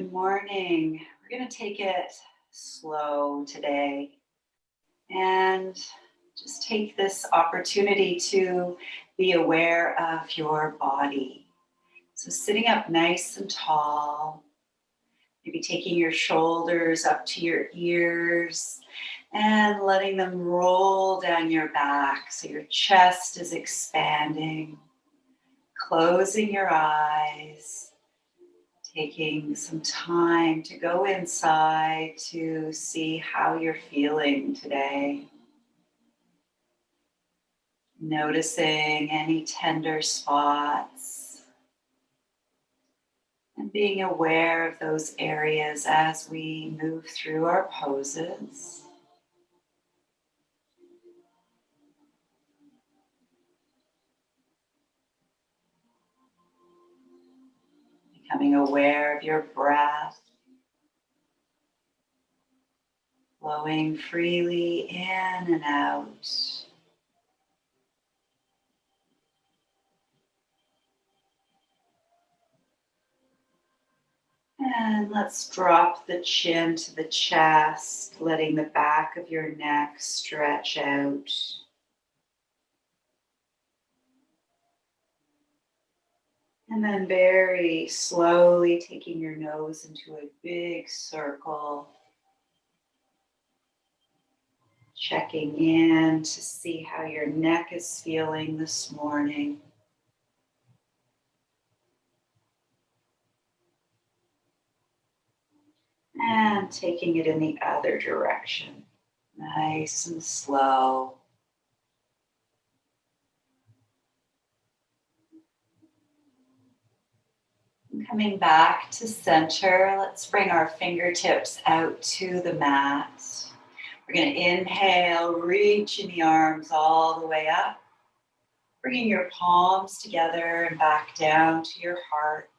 Good morning. We're going to take it slow today and just take this opportunity to be aware of your body. So, sitting up nice and tall, maybe taking your shoulders up to your ears and letting them roll down your back so your chest is expanding, closing your eyes. Taking some time to go inside to see how you're feeling today. Noticing any tender spots and being aware of those areas as we move through our poses. Becoming aware of your breath, flowing freely in and out. And let's drop the chin to the chest, letting the back of your neck stretch out. And then very slowly taking your nose into a big circle, checking in to see how your neck is feeling this morning. And taking it in the other direction, nice and slow. And coming back to center, let's bring our fingertips out to the mat. We're going to inhale, reaching the arms all the way up, bringing your palms together and back down to your heart.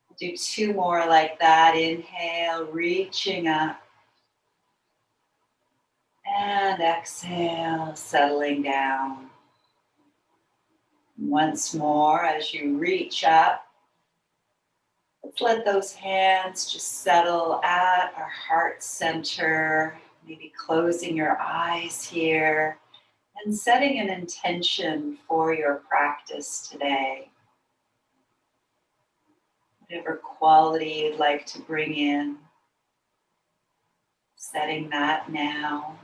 We'll do two more like that. Inhale, reaching up. And exhale, settling down. Once more, as you reach up, let's let those hands just settle at our heart center, maybe closing your eyes here and setting an intention for your practice today. Whatever quality you'd like to bring in, setting that now.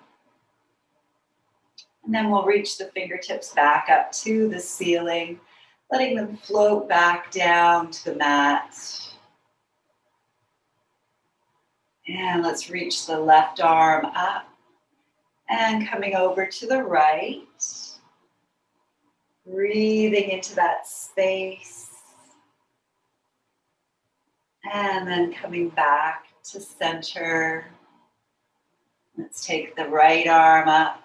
And then we'll reach the fingertips back up to the ceiling, letting them float back down to the mat. And let's reach the left arm up and coming over to the right. Breathing into that space. And then coming back to center. Let's take the right arm up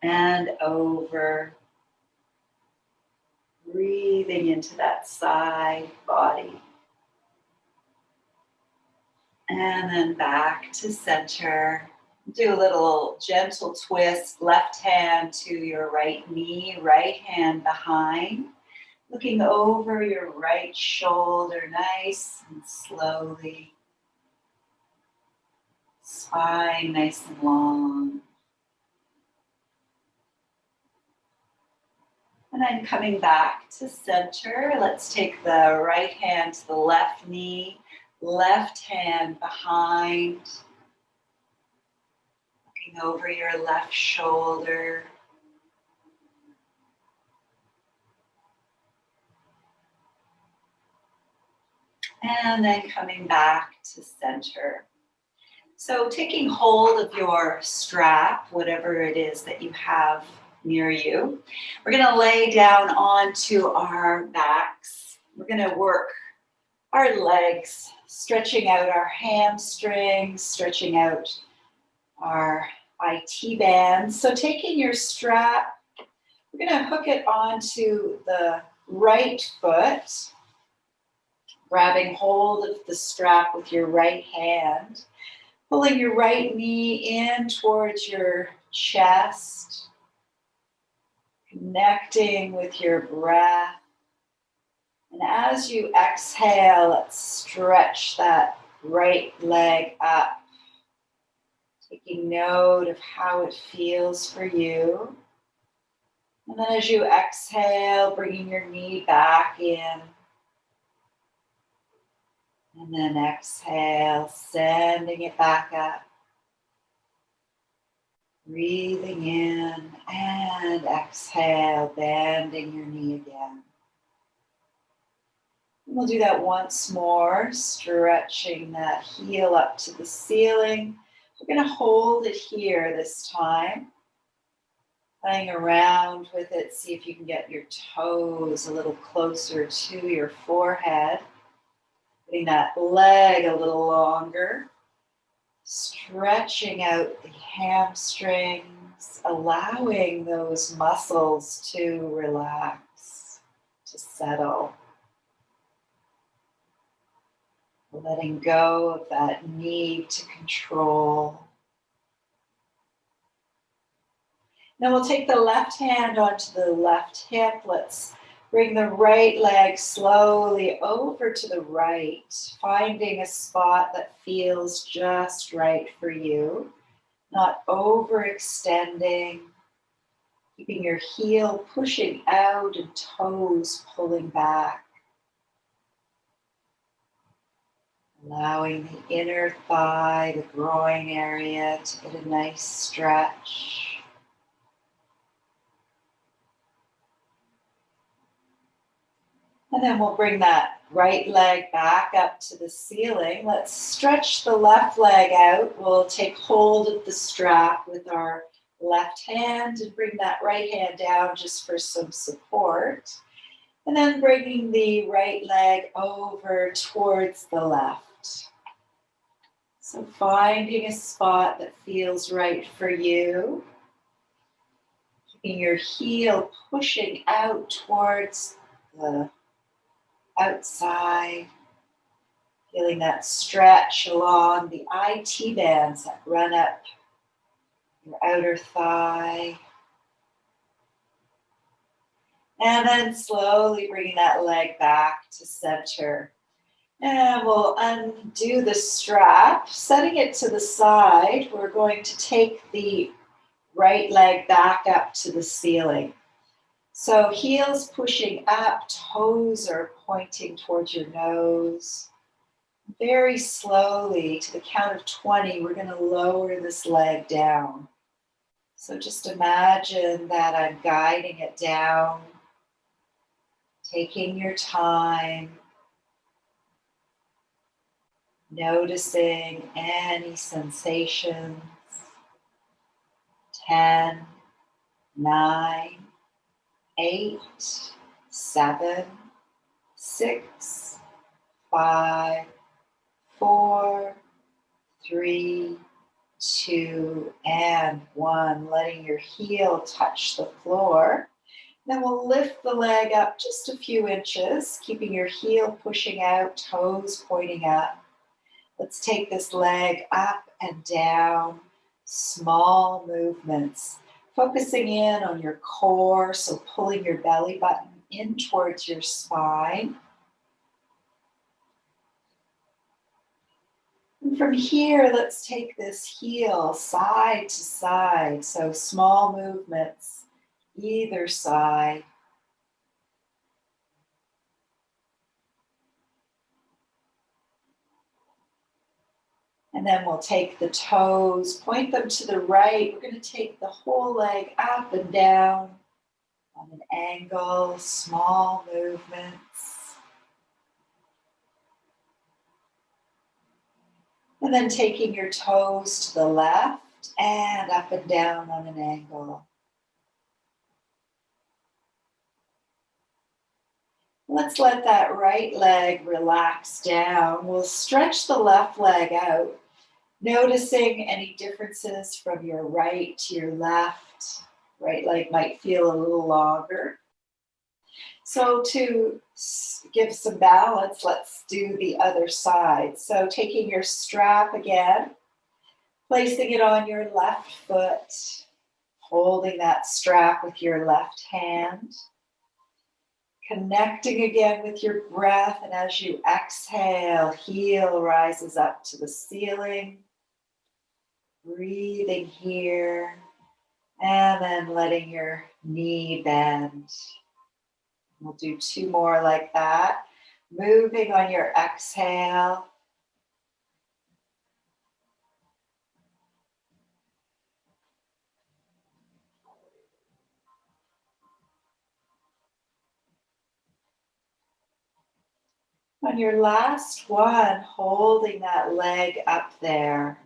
and over. Breathing into that side body. And then back to center. Do a little gentle twist, left hand to your right knee, right hand behind. Looking over your right shoulder, nice and slowly. Spine nice and long. And then coming back to center, let's take the right hand to the left knee, left hand behind. Looking over your left shoulder. And then coming back to center. So taking hold of your strap, whatever it is that you have near you, we're going to lay down onto our backs. We're going to work our legs, stretching out our hamstrings, stretching out our IT bands. So taking your strap, we're going to hook it onto the right foot, grabbing hold of the strap with your right hand, pulling your right knee in towards your chest, connecting with your breath, And as you exhale, let's stretch that right leg up, taking note of how it feels for you. And then as you exhale, bringing your knee back in. And then exhale, sending it back up. Breathing in and exhale, bending your knee again. We'll do that once more, stretching that heel up to the ceiling. We're going to hold it here this time. Playing around with it, see if you can get your toes a little closer to your forehead. Getting that leg a little longer. Stretching out the hamstrings, allowing those muscles to relax, to settle. Letting go of that need to control. Now we'll take the left hand onto the left hip. Let's bring the right leg slowly over to the right, finding a spot that feels just right for you, not overextending, keeping your heel pushing out and toes pulling back. Allowing the inner thigh, the groin area to get a nice stretch. And then we'll bring that right leg back up to the ceiling. Let's stretch the left leg out. We'll take hold of the strap with our left hand and bring that right hand down just for some support. And then bringing the right leg over towards the left. So finding a spot that feels right for you. Keeping your heel pushing out towards the outside, feeling that stretch along the IT bands that run up your outer thigh. And then slowly bringing that leg back to center. And we'll undo the strap, setting it to the side. We're going to take the right leg back up to the ceiling. So heels pushing up, toes are pointing towards your nose. Very slowly, to the count of 20, we're going to lower this leg down. So just imagine that I'm guiding it down, taking your time, noticing any sensations. 10, 9, 8, 7, 6, 5, 4, 3, 2, and 1. Letting your heel touch the floor. Then we'll lift the leg up just a few inches, keeping your heel pushing out, toes pointing up. Let's take this leg up and down, small movements. Focusing in on your core, so pulling your belly button in towards your spine. And from here, let's take this heel side to side, so small movements either side. And then we'll take the toes, point them to the right. We're going to take the whole leg up and down on an angle, small movements. And then taking your toes to the left and up and down on an angle. Let's let that right leg relax down. We'll stretch the left leg out, noticing any differences from your right to your left. Right leg might feel a little longer. So to give some balance, let's do the other side. So taking your strap again, placing it on your left foot, holding that strap with your left hand. Connecting again with your breath, and as you exhale, heel rises up to the ceiling. Breathing here, and then letting your knee bend. We'll do 2 more like that. Moving on your exhale. On your last one, holding that leg up there.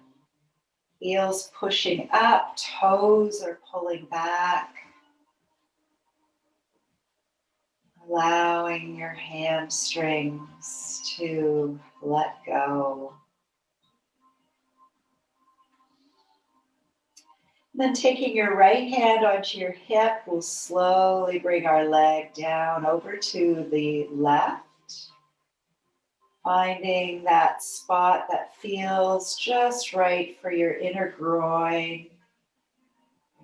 Heels pushing up, toes are pulling back. Allowing your hamstrings to let go. Then taking your right hand onto your hip, we'll slowly bring our leg down over to the left. Finding that spot that feels just right for your inner groin,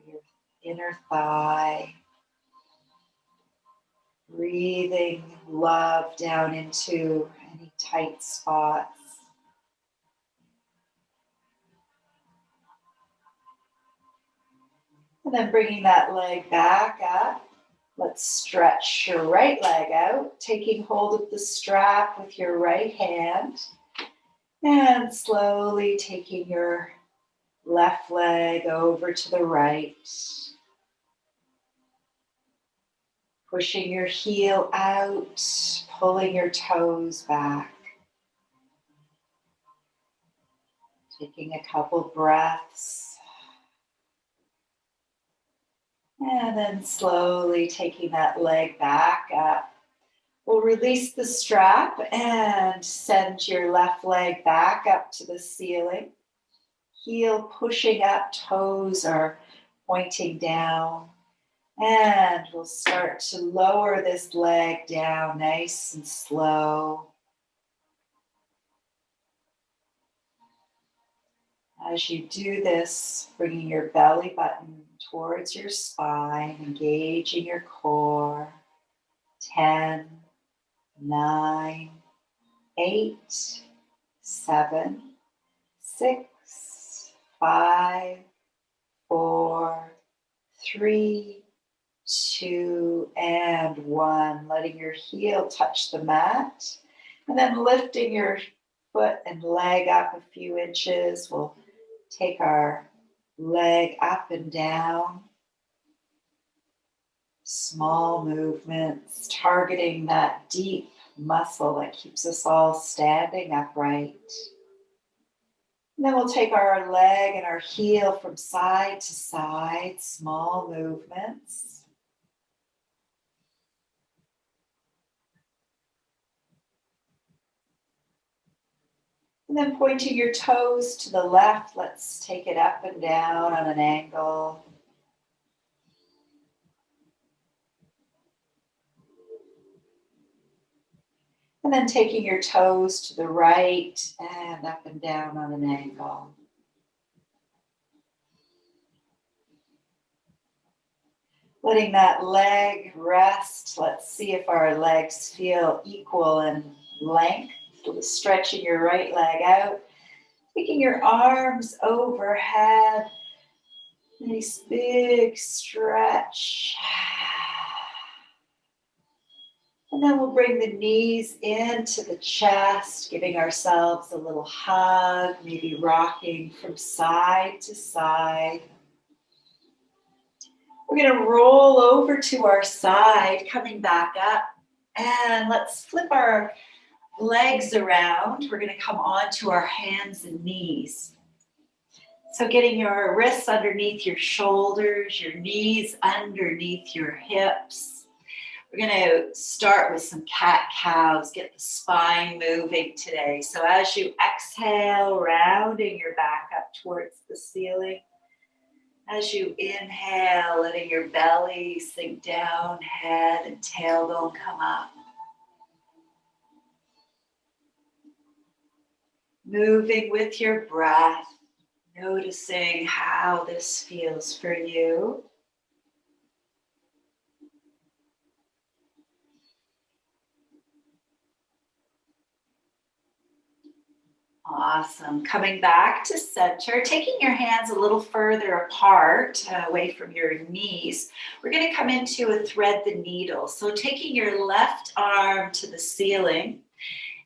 your inner thigh. Breathing love down into any tight spots. And then bringing that leg back up. Let's stretch your right leg out, taking hold of the strap with your right hand. And slowly taking your left leg over to the right. Pushing your heel out, pulling your toes back. Taking a couple breaths. And then slowly taking that leg back up. We'll release the strap and send your left leg back up to the ceiling. Heel pushing up, toes are pointing down. And we'll start to lower this leg down nice and slow. As you do this, bringing your belly button towards your spine, engaging your core. 10, 9, 8, 7, 6, 5, 4, 3, 2, and 1. Letting your heel touch the mat. And then lifting your foot and leg up a few inches. We'll take our leg up and down. Small movements, targeting that deep muscle that keeps us all standing upright. And then we'll take our leg and our heel from side to side, small movements. And then pointing your toes to the left, let's take it up and down on an angle. And then taking your toes to the right and up and down on an angle. Letting that leg rest. Let's see if our legs feel equal in length. Stretching your right leg out. Taking your arms overhead. Nice big stretch. And then we'll bring the knees into the chest, giving ourselves a little hug, maybe rocking from side to side. We're going to roll over to our side, coming back up. And let's flip our legs around. We're going to come onto our hands and knees. So getting your wrists underneath your shoulders, your knees underneath your hips. We're going to start with some cat-cows, get the spine moving today. So as you exhale, rounding your back up towards the ceiling. As you inhale, letting your belly sink down, head and tailbone come up. Moving with your breath, noticing how this feels for you. Awesome. Coming back to center, taking your hands a little further apart, away from your knees. We're going to come into a thread the needle. So taking your left arm to the ceiling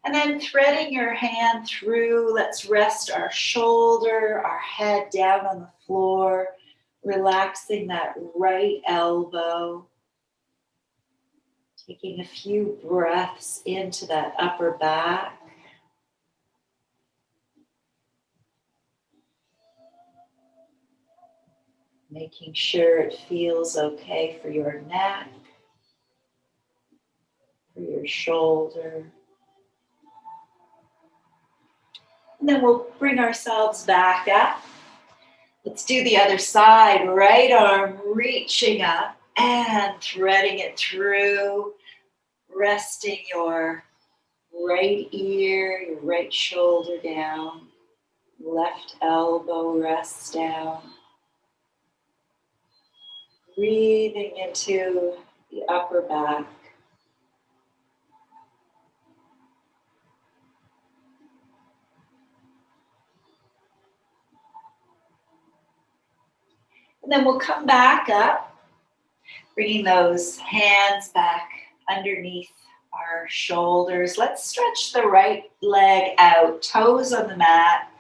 and then threading your hand through. Let's rest our shoulder, our head down on the floor, relaxing that right elbow. Taking a few breaths into that upper back. Making sure it feels okay for your neck, for your shoulder. And then we'll bring ourselves back up. Let's do the other side. Right arm reaching up and threading it through, resting your right ear, your right shoulder down, left elbow rests down. Breathing into the upper back. And then we'll come back up, bringing those hands back underneath our shoulders. Let's stretch the right leg out, toes on the mat,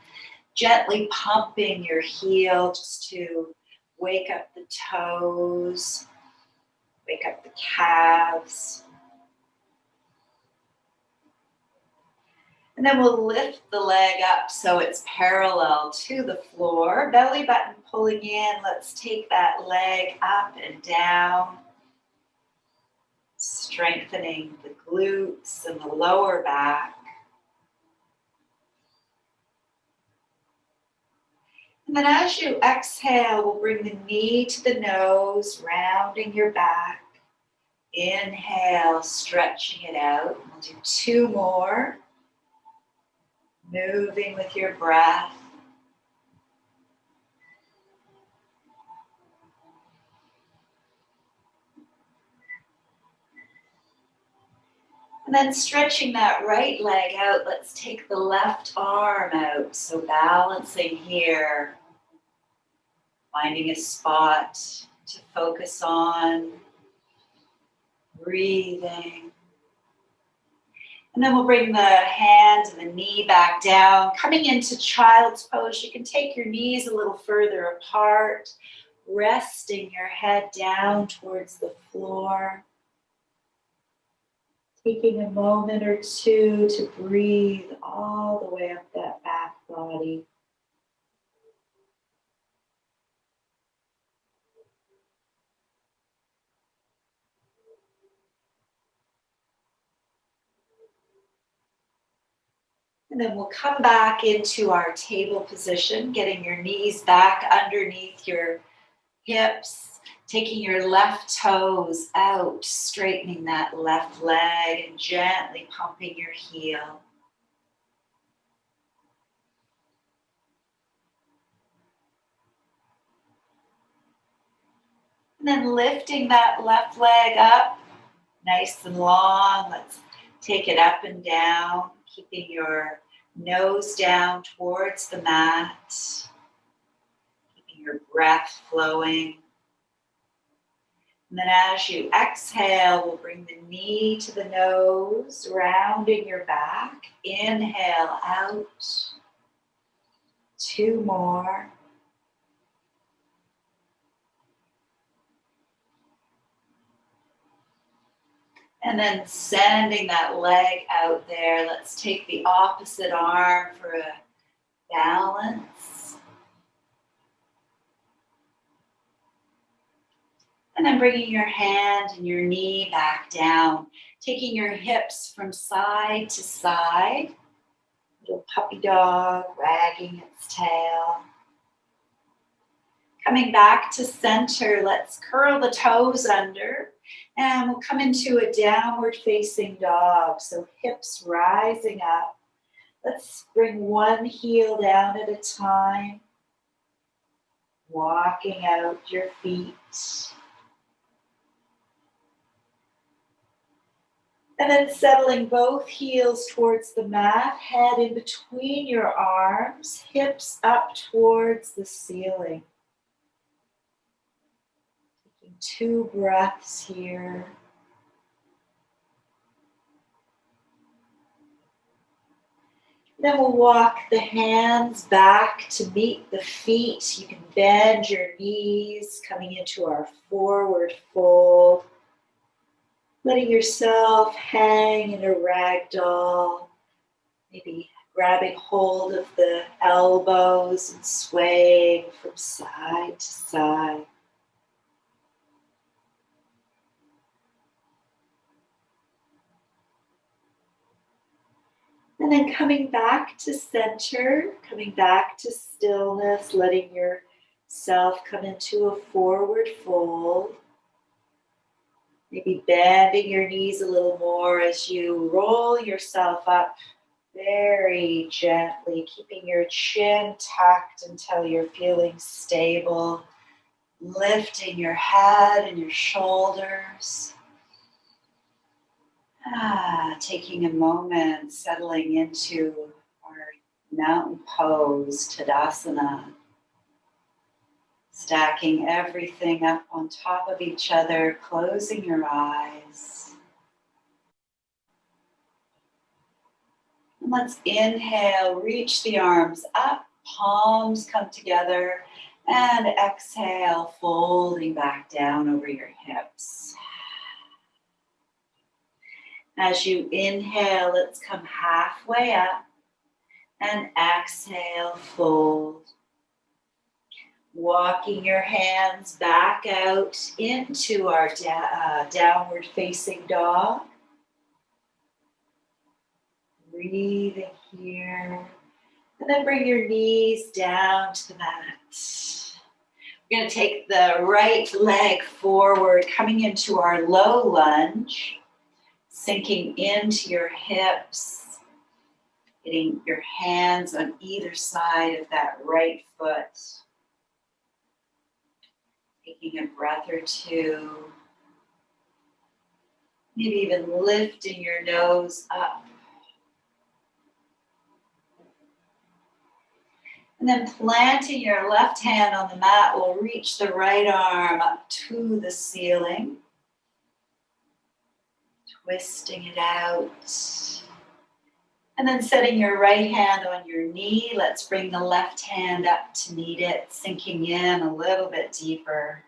gently pumping your heel just to wake up the toes, wake up the calves. And then we'll lift the leg up so it's parallel to the floor. Belly button pulling in. Let's take that leg up and down. Strengthening the glutes and the lower back. And then as you exhale, we'll bring the knee to the nose, rounding your back. Inhale, stretching it out. We'll do 2 more. Moving with your breath. And then stretching that right leg out, let's take the left arm out. So balancing here, finding a spot to focus on, breathing. And then we'll bring the hand and the knee back down, coming into child's pose. You can take your knees a little further apart, resting your head down towards the floor. Taking a moment or two to breathe all the way up that back body. And then we'll come back into our table position, getting your knees back underneath your hips, taking your left toes out, straightening that left leg and gently pumping your heel. And then lifting that left leg up, nice and long. Let's take it up and down, keeping your nose down towards the mat, keeping your breath flowing. And then as you exhale, we'll bring the knee to the nose, rounding your back. Inhale out. 2 more. And then sending that leg out there. Let's take the opposite arm for a balance. And then bringing your hand and your knee back down, taking your hips from side to side. Little puppy dog wagging its tail. Coming back to center, let's curl the toes under and we'll come into a downward facing dog. So hips rising up. Let's bring one heel down at a time. Walking out your feet. And then settling both heels towards the mat, head in between your arms, hips up towards the ceiling. Taking 2 breaths here. Then we'll walk the hands back to meet the feet. You can bend your knees, coming into our forward fold. Letting yourself hang in a ragdoll. Maybe grabbing hold of the elbows and swaying from side to side. And then coming back to center, coming back to stillness, letting yourself come into a forward fold. Maybe bending your knees a little more as you roll yourself up very gently, keeping your chin tucked until you're feeling stable. Lifting your head and your shoulders. Taking a moment, settling into our mountain pose, Tadasana. Stacking everything up on top of each other, closing your eyes. And let's inhale, reach the arms up, palms come together, and exhale, folding back down over your hips. As you inhale, let's come halfway up and exhale, fold. Walking your hands back out into our downward facing dog. Breathing here. And then bring your knees down to the mat. We're going to take the right leg forward, coming into our low lunge. Sinking into your hips, getting your hands on either side of that right foot. Taking a breath or two. Maybe even lifting your nose up. And then planting your left hand on the mat will reach the right arm up to the ceiling. Twisting it out. And then setting your right hand on your knee. Let's bring the left hand up to meet it, sinking in a little bit deeper.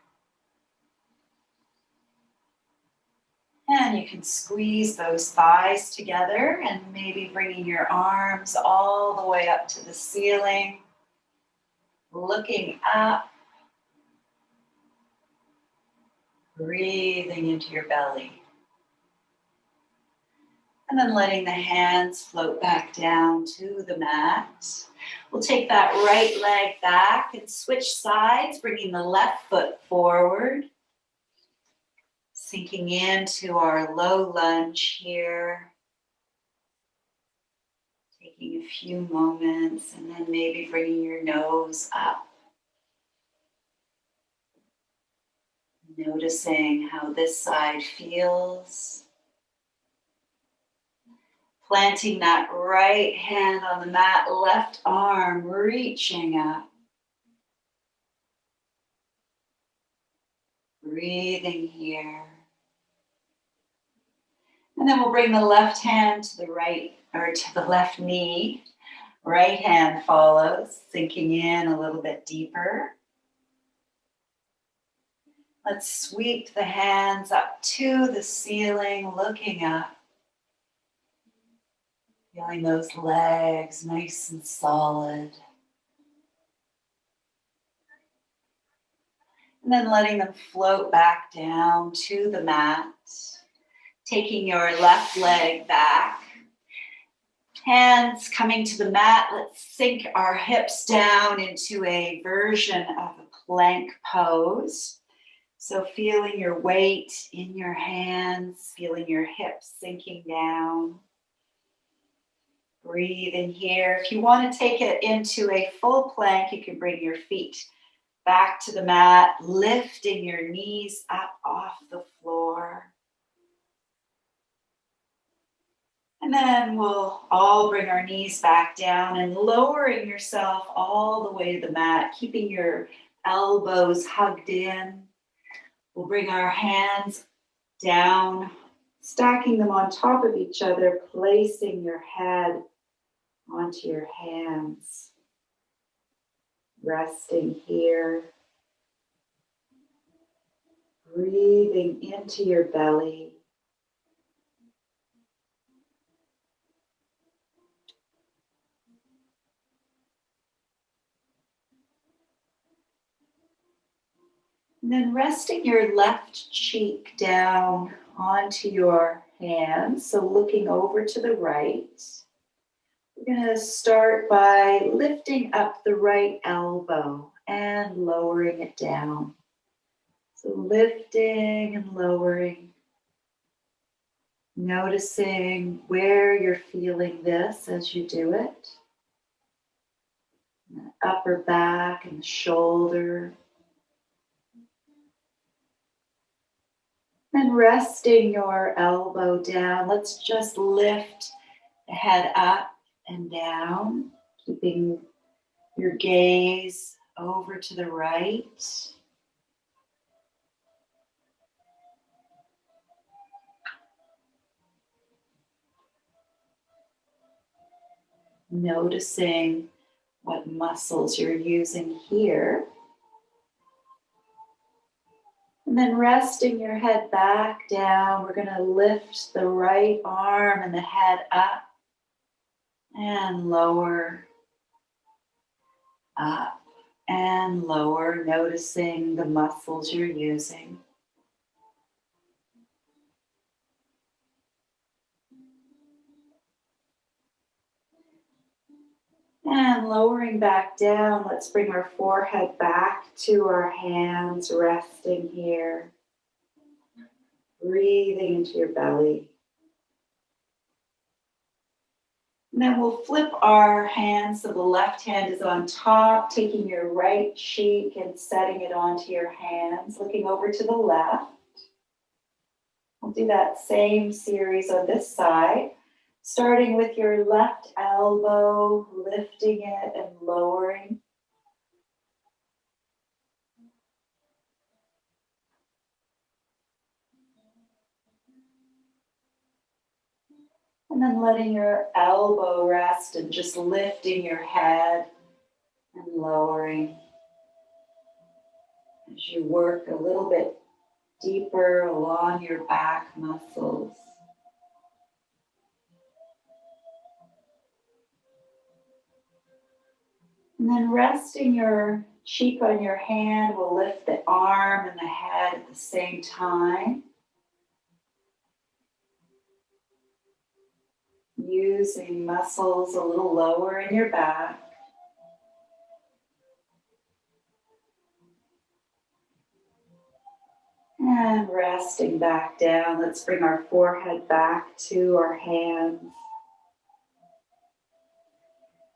And you can squeeze those thighs together and maybe bringing your arms all the way up to the ceiling. Looking up. Breathing into your belly. And then letting the hands float back down to the mat. We'll take that right leg back and switch sides, bringing the left foot forward. Sinking into our low lunge here. Taking a few moments and then maybe bringing your nose up. Noticing how this side feels. Planting that right hand on the mat, left arm reaching up. Breathing here. And then we'll bring the left hand to the right, or to the left knee. Right hand follows, sinking in a little bit deeper. Let's sweep the hands up to the ceiling, looking up. Feeling those legs nice and solid. And then letting them float back down to the mat. Taking your left leg back. Hands coming to the mat. Let's sink our hips down into a version of a plank pose. So feeling your weight in your hands, feeling your hips sinking down. Breathe in here. If you want to take it into a full plank, you can bring your feet back to the mat, lifting your knees up off the floor. And then we'll all bring our knees back down and lowering yourself all the way to the mat, keeping your elbows hugged in. We'll bring our hands down, stacking them on top of each other, placing your head onto your hands, resting here, breathing into your belly. And then resting your left cheek down onto your hands, so looking over to the right. We're going to start by lifting up the right elbow and lowering it down. So lifting and lowering, noticing where you're feeling this as you do it. The upper back and the shoulder. And resting your elbow down, let's just lift the head up and down, keeping your gaze over to the right. Noticing what muscles you're using here. And then resting your head back down, we're going to lift the right arm and the head up and lower, up and lower, noticing the muscles you're using. And lowering back down, let's bring our forehead back to our hands, resting here. Breathing into your belly. And then we'll flip our hands so the left hand is on top, taking your right cheek and setting it onto your hands, looking over to the left. We'll do that same series on this side, starting with your left elbow, lifting it and lowering. And then letting your elbow rest and just lifting your head and lowering as you work a little bit deeper along your back muscles. And then resting your cheek on your hand, we'll lift the arm and the head at the same time. Using muscles a little lower in your back. And resting back down, let's bring our forehead back to our hands.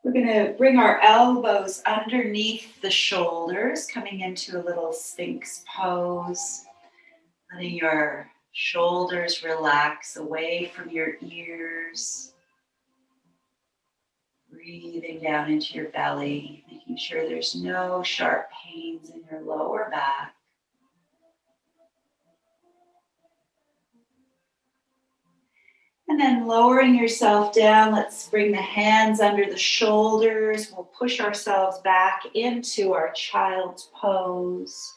We're going to bring our elbows underneath the shoulders, coming into a little Sphinx pose. Letting your shoulders relax away from your ears. Breathing down into your belly, making sure there's no sharp pains in your lower back. And then lowering yourself down, let's bring the hands under the shoulders. We'll push ourselves back into our child's pose.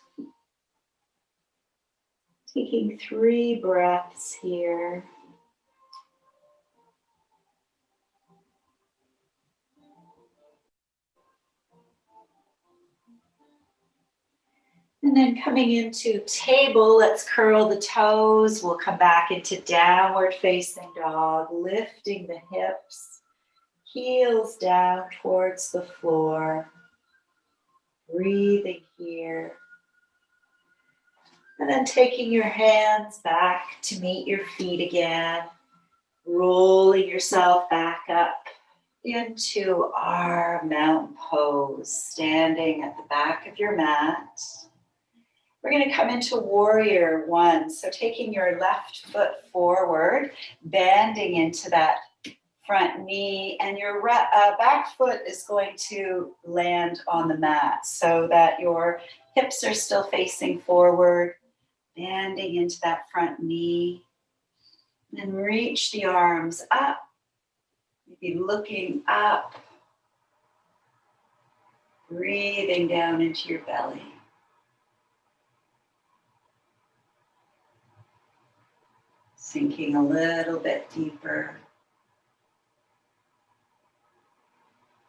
Taking 3 breaths here. And then coming into table, let's curl the toes. We'll come back into downward facing dog, lifting the hips, heels down towards the floor. Breathing here. And then taking your hands back to meet your feet again, rolling yourself back up into our mountain pose, standing at the back of your mat. We're going to come into warrior 1. So taking your left foot forward, bending into that front knee, and your back foot is going to land on the mat so that your hips are still facing forward, bending into that front knee. And reach the arms up, maybe looking up, breathing down into your belly. Sinking a little bit deeper.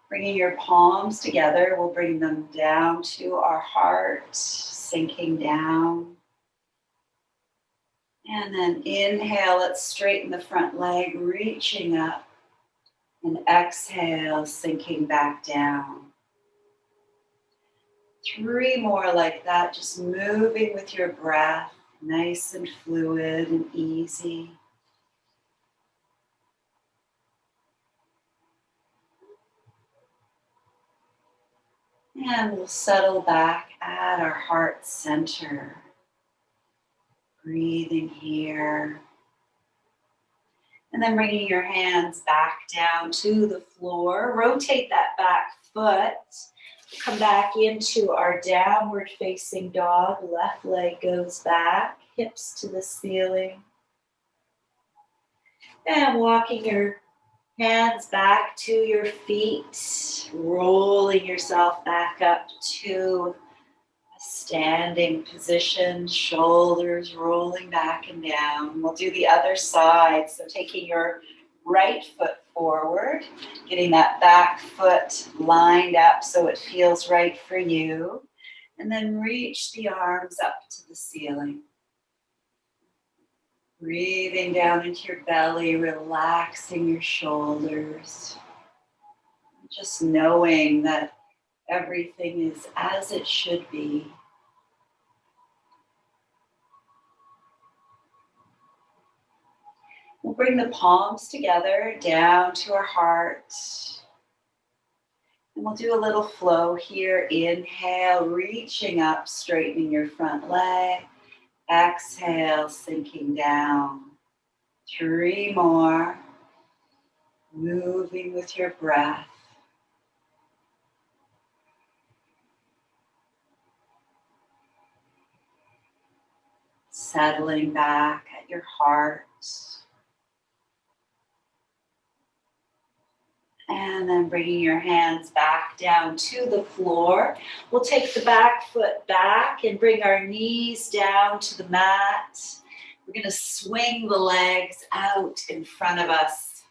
Bringing your palms together, we'll bring them down to our heart, sinking down. And then inhale, let's straighten the front leg, reaching up. And exhale, sinking back down. 3 more like that, just moving with your breath, nice and fluid and easy. And we'll settle back at our heart center. Breathing here. And then bringing your hands back down to the floor. Rotate that back foot. Come back into our downward facing dog. Left leg goes back, hips to the ceiling. And walking your hands back to your feet, rolling yourself back up to a standing position, shoulders rolling back and down. We'll do the other side, so taking your right foot forward, getting that back foot lined up so it feels right for you, and then reach the arms up to the ceiling. Breathing down into your belly, relaxing your shoulders. Just knowing that everything is as it should be. We'll bring the palms together down to our heart. And we'll do a little flow here. Inhale, reaching up, straightening your front leg. Exhale, sinking down. 3 more. Moving with your breath. Settling back at your heart. And then bringing your hands back down to the floor. We'll take the back foot back and bring our knees down to the mat. We're going to swing the legs out in front of us.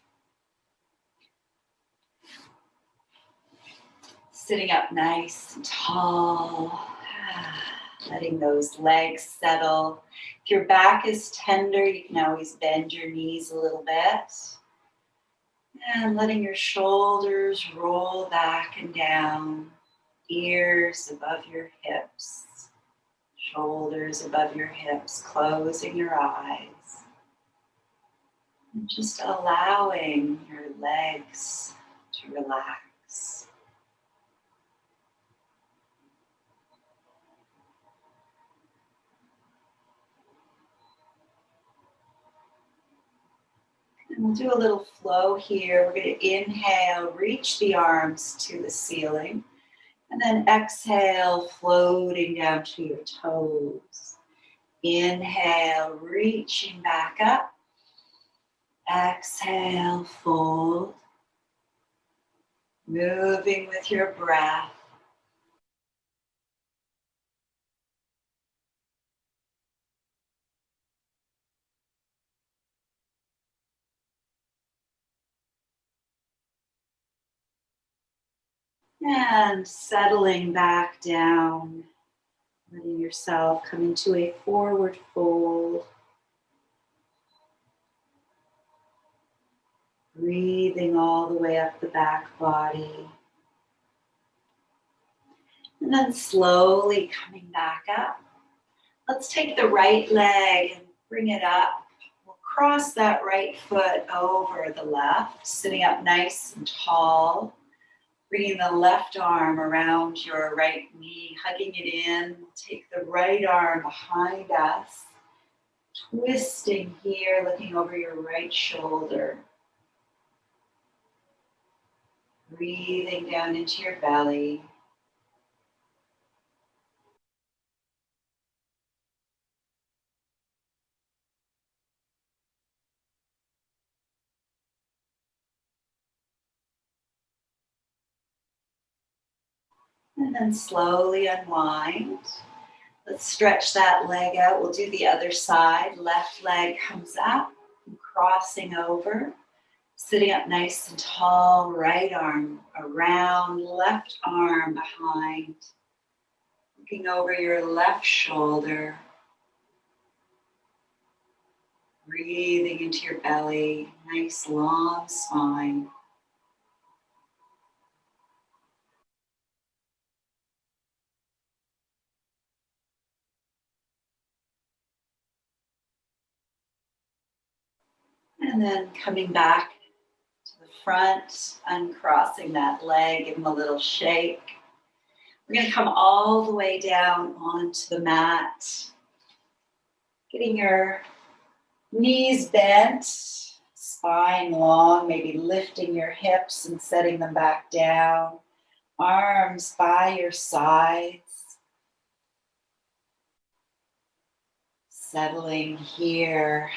Sitting up nice and tall. Letting those legs settle. If your back is tender, you can always bend your knees a little bit. And letting your shoulders roll back and down, ears above your hips, shoulders above your hips, closing your eyes. And just allowing your legs to relax. And we'll do a little flow here. We're going to inhale, reach the arms to the ceiling. And then exhale, floating down to your toes. Inhale, reaching back up. Exhale, fold. Moving with your breath. And settling back down, letting yourself come into a forward fold. Breathing all the way up the back body. And then slowly coming back up. Let's take the right leg and bring it up. We'll cross that right foot over the left, sitting up nice and tall. Bringing the left arm around your right knee, hugging it in. Take the right arm behind us. Twisting here, looking over your right shoulder. Breathing down into your belly. And then slowly unwind. Let's stretch that leg out. We'll do the other side. Left leg comes up, crossing over. Sitting up nice and tall, right arm around, left arm behind. Looking over your left shoulder. Breathing into your belly, nice long spine. And then coming back to the front, uncrossing that leg, give them a little shake. We're going to come all the way down onto the mat. Getting your knees bent, spine long, maybe lifting your hips and setting them back down. Arms by your sides. Settling here.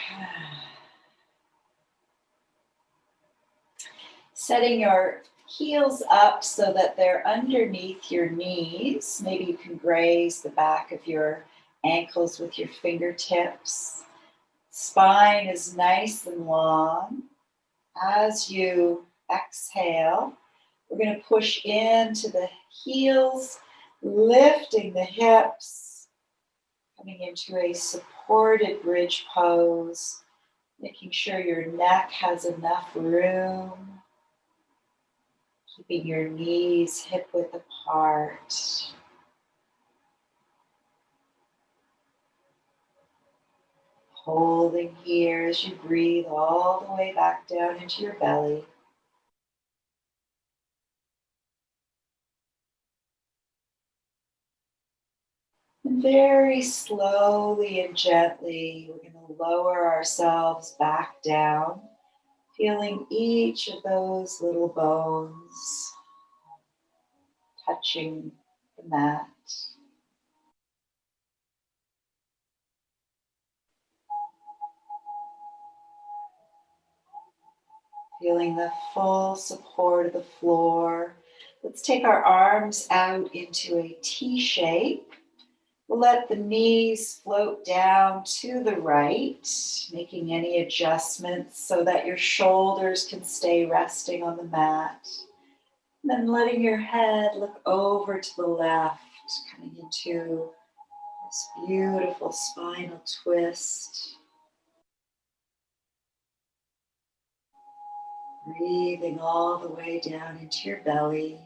Setting your heels up so that they're underneath your knees. Maybe you can graze the back of your ankles with your fingertips. Spine is nice and long. As you exhale, we're going to push into the heels, lifting the hips, coming into a supported bridge pose, making sure your neck has enough room, keeping your knees hip width apart. Holding here as you breathe all the way back down into your belly. And very slowly and gently, we're going to lower ourselves back down, feeling each of those little bones touching the mat. Feeling the full support of the floor. Let's take our arms out into a T shape. We'll let the knees float down to the right, making any adjustments so that your shoulders can stay resting on the mat. And then letting your head look over to the left, coming into this beautiful spinal twist. Breathing all the way down into your belly.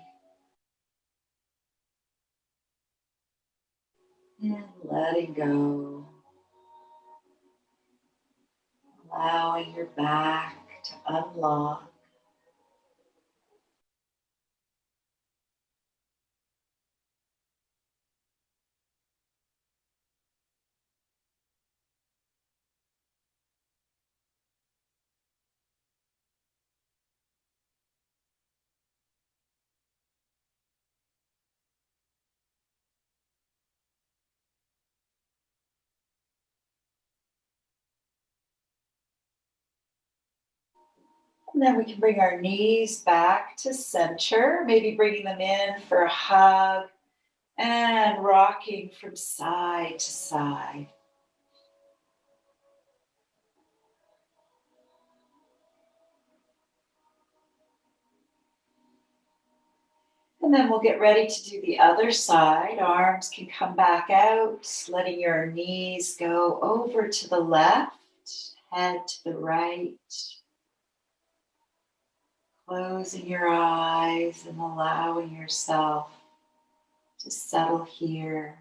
And letting go. Allowing your back to unlock. And then we can bring our knees back to center, maybe bringing them in for a hug and rocking from side to side. And then we'll get ready to do the other side. Arms can come back out, letting your knees go over to the left, head to the right. Closing your eyes and allowing yourself to settle here.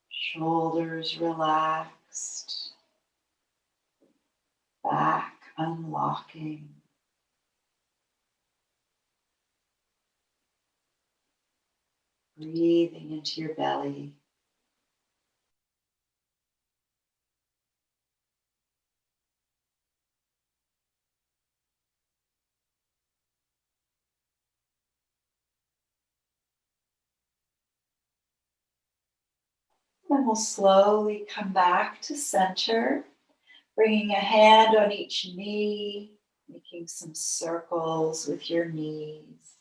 Shoulders relaxed, back unlocking. Breathing into your belly. Then we'll slowly come back to center, bringing a hand on each knee, making some circles with your knees.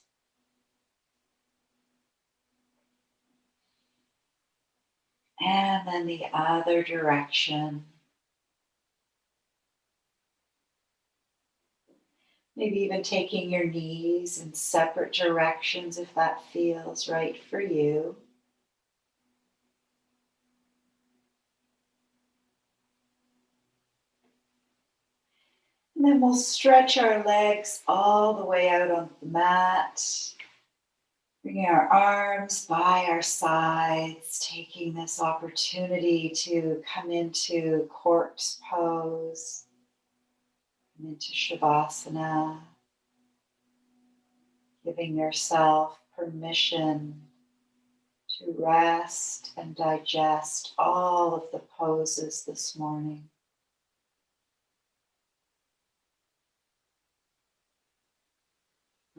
And then the other direction. Maybe even taking your knees in separate directions if that feels right for you. And then we'll stretch our legs all the way out on the mat. Bringing our arms by our sides, taking this opportunity to come into corpse pose, come into Shavasana, giving yourself permission to rest and digest all of the poses this morning.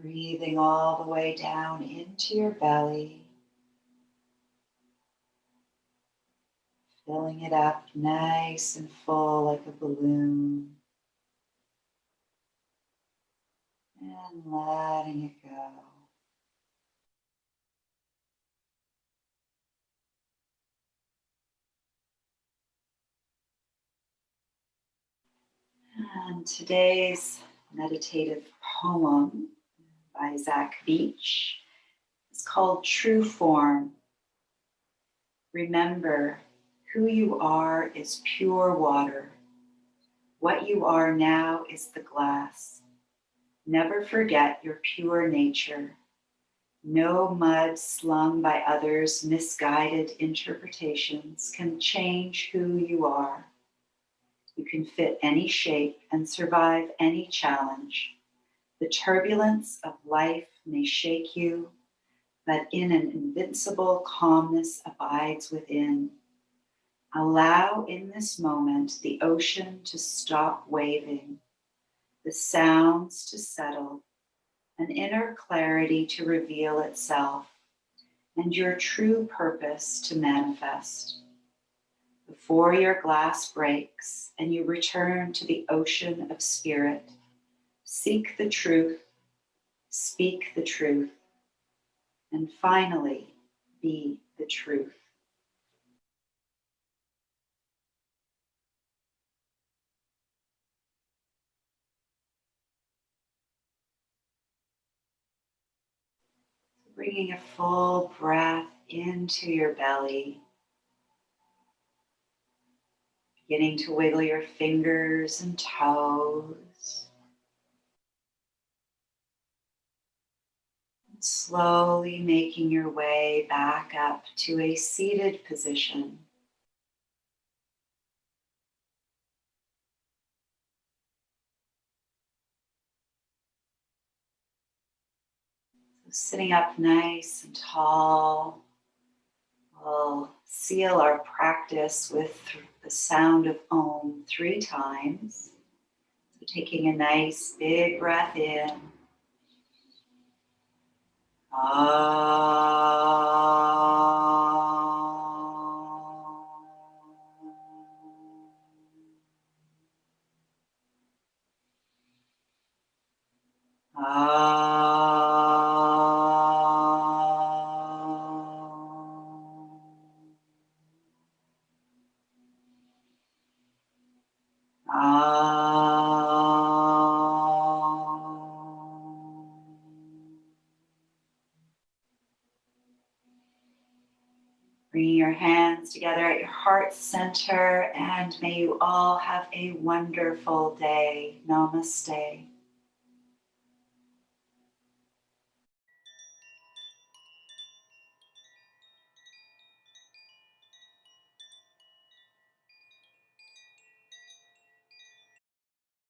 Breathing all the way down into your belly, filling it up nice and full like a balloon, and letting it go. And today's meditative poem by Zach Beach is called True Form. Remember, who you are is pure water. What you are now is the glass. Never forget your pure nature. No mud slung by others' misguided interpretations can change who you are. You can fit any shape and survive any challenge. The turbulence of life may shake you, but in an invincible calmness abides within. Allow in this moment the ocean to stop waving, the sounds to settle, an inner clarity to reveal itself, and your true purpose to manifest. Before your glass breaks and you return to the ocean of spirit, seek the truth, speak the truth, and finally be the truth. Bringing a full breath into your belly, beginning to wiggle your fingers and toes. And slowly making your way back up to a seated position. So sitting up nice and tall, we'll seal our practice with the sound of Om 3 times. So taking a nice big breath in. Bringing your hands together at your heart center, and may you all have a wonderful day. Namaste.